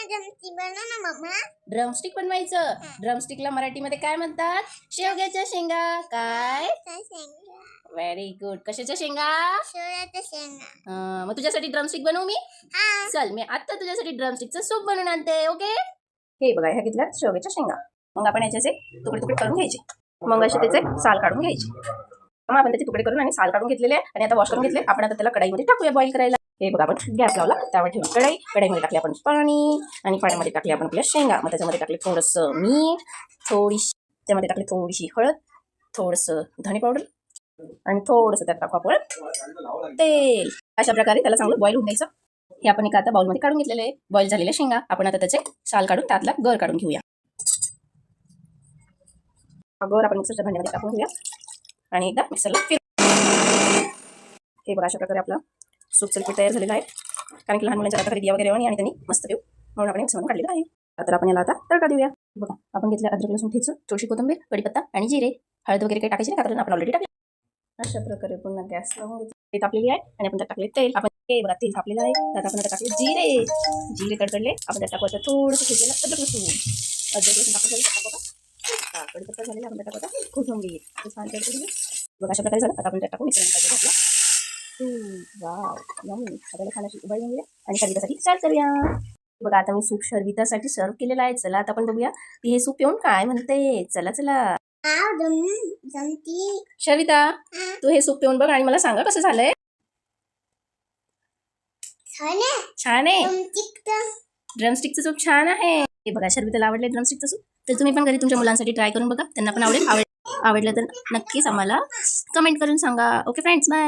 Drumstick बनव ना mamma. Drumstick बनवायचं. ड्रमस्टिकला मराठीमध्ये काय म्हणतात? शेवग्याच्या शेंगा. काय? शेंगा. Very good. कशाच्या शेंगा? शेवग्याच्या शेंगा. मग तुझ्यासाठी ड्रमस्टिक बनवू मी? हा. चल मी आता तुझ्यासाठी ड्रमस्टिकचं सूप बनवून आणते. ओके. हे बघा, ह्या घेतल्या शेवग्याच्या शेंगा. मग आपण याचे तुकडे तुकडे करून घ्यायचे. मग असे त्याचे साल काढून घ्यायचे. मग आपण त्याचे तुकडे करून आणि साल काढून घेतलेले आणि आता वॉश करून घेतले. आपण आता त्याला कढईमध्ये टाकूया बॉईल करायला. हे बघा, आपण गॅस लावला, त्यावर ठेवून कढईमध्ये टाकले आपण पाणी आणि पाण्यामध्ये टाकले आपण आपल्या शेंगा. मग त्याच्यामध्ये टाकले थोडंसं मीठ, त्यामध्ये टाकले थोडीशी हळद, थोडंसं धणे पावडर आणि थोडंसं त्यात टाकू आपण तेल. अशा प्रकारे त्याला चांगलं बॉईल होऊन द्यायचं. हे आपण एका आता बाउलमध्ये काढून घेतलेले आहे बॉईल झालेल्या शेंगा. आपण आता त्याचे साल काढून त्यातला गर काढून घेऊया. गर आपण मिक्सरच्या भांड्यामध्ये टाकून घेऊया आणि एकदा मिक्सरला हे बघा, अशा प्रकारे आपला सूपचं लिक्विड तयार झालेलं आहे. कारण की लहान मुलांच्या हाताखाली दिया वगैरे आणि त्यांनी मस्त देऊ म्हणून आपण मिक्सरमध्ये काढलेलं आहे. तर आपण याला आता तडका देऊया. बघा, आपण घेतल्या अद्रक लसूण ठेचून, थोडीशी कोथिंबीर, कढीपत्ता आणि जिरे, हळद वगैरे काही टाकायची नाही कारण आपण ऑलरेडी टाकले. अशा प्रकारे पुन्हा गॅस लावून ते तापलेली आहे आणि आपण त्यात टाकले तेल. आपण हे बघा, तेल तापलेलं आहे. त्यात आपण टाकले जिरे तडकडले. आपण त्यात टाकू थोडंसं ठेचलेलं अद्रक लसूण टाकू. कढीपत्ता झालेला आपण त्यात टाकू कोथिंबीर. छान तडकून बघा, अशा प्रकारे झालं. आता आपण त्यात टाकू मिक्सर. Wow, yummy. आपल्याला खाण्याची उभारी घेऊया आणि शर्वितासाठी सर्व करूया. बघा, आता मी सूप शर्वितासाठी सर्व केलेलं आहे. चला आता आपण बघूया ती हे सूप पिऊन काय म्हणते. चला चला शर्विता, तू हे सूप पिऊन बघ आणि मला सांगा कसं झालंय. छान आहे. ड्रमस्टिकचं सूप छान आहे. हे बघा, शर्विताला आवडले ड्रमस्टिकचं सूप. तर तुम्ही पण घरी तुमच्या मुलांसाठी ट्राय करून बघा. त्यांना पण आवडलं तर नक्कीच आम्हाला कमेंट करून सांगा. Okay friends, bye.